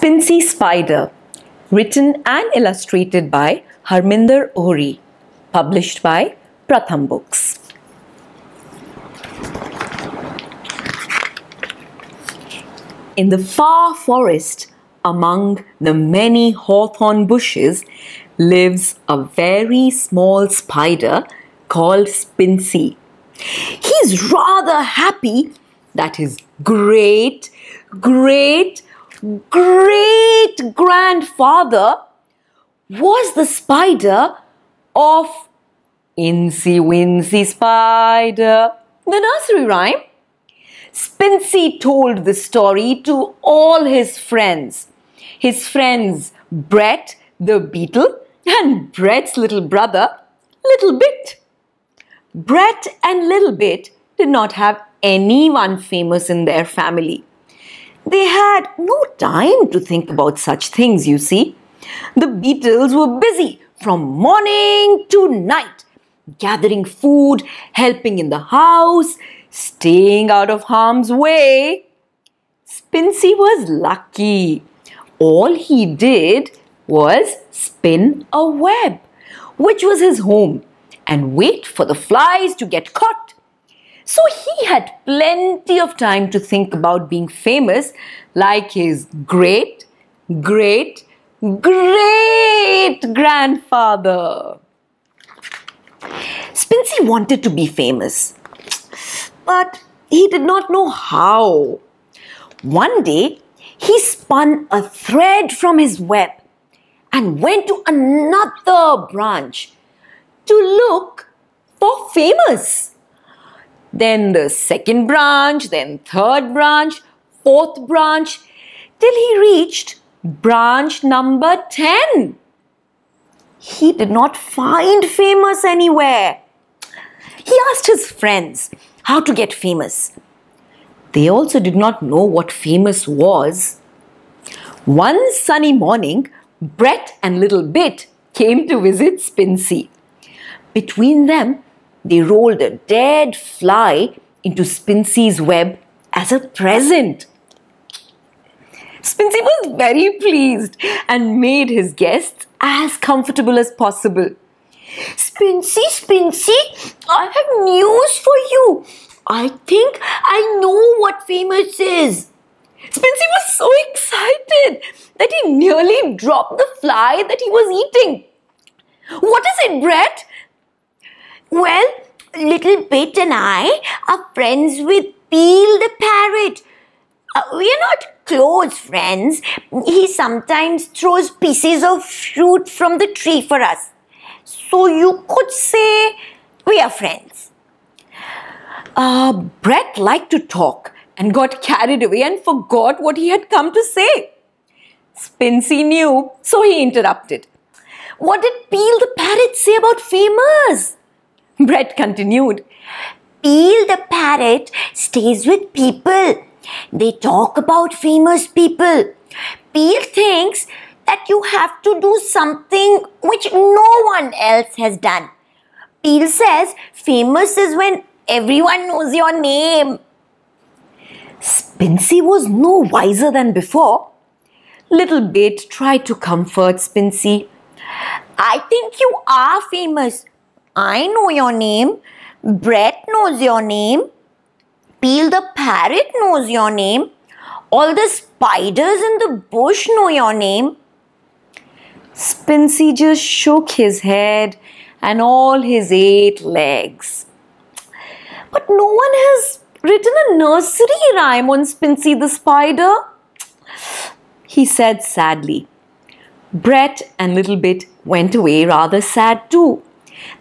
Spincy Spider, written and illustrated by Herminder Ohri, published by Pratham books. In the far forest, among the many hawthorn bushes, lives a very small spider called Spincy. He's rather happy that his great grandfather was the spider of Incy Wincy Spider, the nursery rhyme. Spincy told the story to all his friends. His friends Brett the beetle and Brett's little brother, Little Bit. Brett and Little Bit did not have anyone famous in their family. They had no time to think about such things, you see. The beetles were busy from morning to night, gathering food, helping in the house, staying out of harm's way. Spincy was lucky. All he did was spin a web, which was his home, and wait for the flies to get caught. So he had plenty of time to think about being famous like his great grandfather. Spincy wanted to be famous, but he did not know how. One day, he spun a thread from his web and went to another branch to look for famous. Then the second branch, then third branch, fourth branch, till he reached branch number 10. He did not find famous anywhere. He asked his friends how to get famous. They also did not know what famous was. One sunny morning, Brett and Little Bit came to visit Spincy. Between them, they rolled a dead fly into Spincy's web as a present. Spincy was very pleased and made his guests as comfortable as possible. Spincy, I have news for you. I think I know what famous is. Spincy was so excited that he nearly dropped the fly that he was eating. What is it, Brett? Well, Little Bit and I are friends with Peel the parrot. We are not close friends. He sometimes throws pieces of fruit from the tree for us. So you could say we are friends. Brett liked to talk and got carried away and forgot what he had come to say. Spincy knew, so he interrupted. What did Peel the parrot say about famous? Brett continued. Peel the parrot stays with people. They talk about famous people. Peel thinks that you have to do something which no one else has done. Peel says famous is when everyone knows your name. Spincy was no wiser than before. Little Bit tried to comfort Spincy. I think you are famous. I know your name. Brett knows your name. Peel the parrot knows your name. All the spiders in the bush know your name. Spincy just shook his head and all his 8 legs. But no one has written a nursery rhyme on Spincy the Spider, he said sadly. Brett and Little Bit went away rather sad too.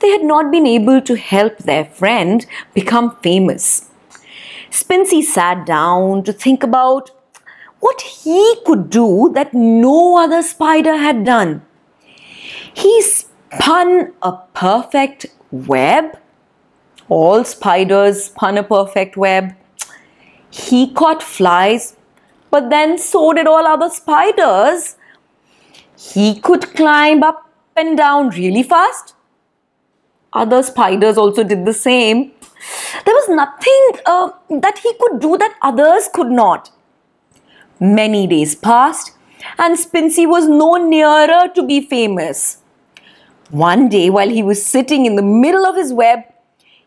They had not been able to help their friend become famous. Spincy sat down to think about what he could do that no other spider had done. He spun a perfect web. All spiders spun a perfect web. He caught flies, but then so did all other spiders. He could climb up and down really fast. Other spiders also did the same. There was nothing that he could do that others could not. Many days passed and Spincy was no nearer to be famous. One day, while he was sitting in the middle of his web,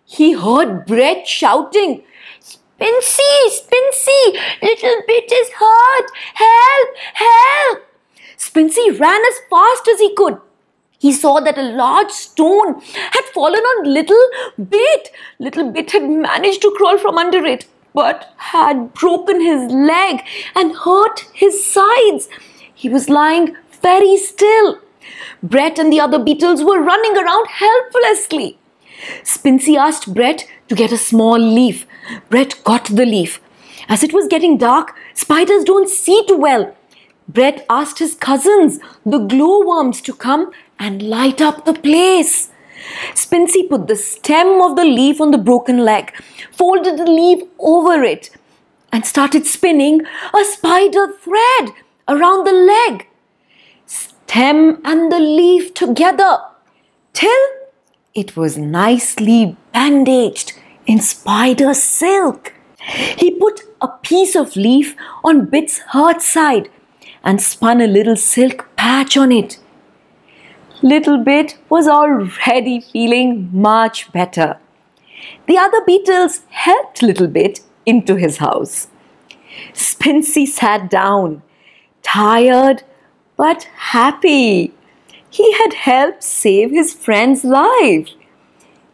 he heard Brett shouting, "Spincy, Spincy, little bit is hurt! Help, help!" Spincy ran as fast as he could. He saw that a large stone had fallen on Little Bit. Little Bit had managed to crawl from under it, but had broken his leg and hurt his sides. He was lying very still. Brett and the other beetles were running around helplessly. Spincy asked Brett to get a small leaf. Brett got the leaf. As it was getting dark, spiders don't see too well. Brett asked his cousins, the glowworms, to come and light up the place. Spincy put the stem of the leaf on the broken leg, folded the leaf over it, and started spinning a spider thread around the leg. Stem and the leaf together till it was nicely bandaged in spider silk. He put a piece of leaf on Bit's hurt side and spun a little silk patch on it. Little Bit was already feeling much better. The other beetles helped Little Bit into his house. Spincy sat down, tired but happy. He had helped save his friend's life.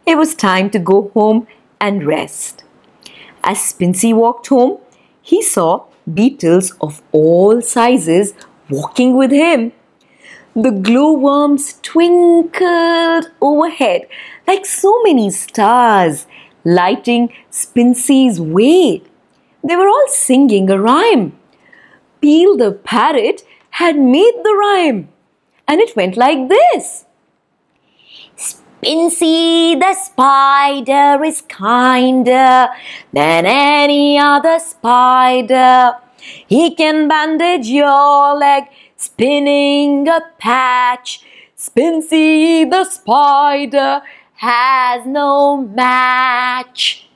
It was time to go home and rest. As Spincy walked home, he saw beetles of all sizes walking with him. The glowworms twinkled overhead like so many stars, lighting Spincy's way. They were all singing a rhyme. Peel the parrot had made the rhyme, and it went like this. Spincy the spider is kinder than any other spider. He can bandage your leg, spinning a patch. Spincy the spider has no match.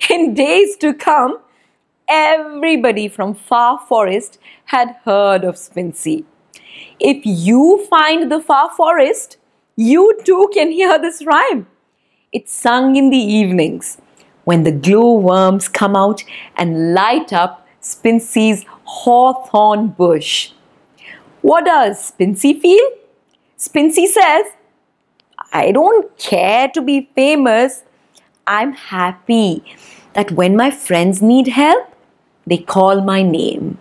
In days to come, everybody from Far Forest had heard of Spincy. If you find the Far Forest, you too can hear this rhyme. It's sung in the evenings when the glowworms come out and light up Spincy's hawthorn bush. What does Spincy feel? Spincy says, I don't care to be famous. I'm happy that when my friends need help, they call my name.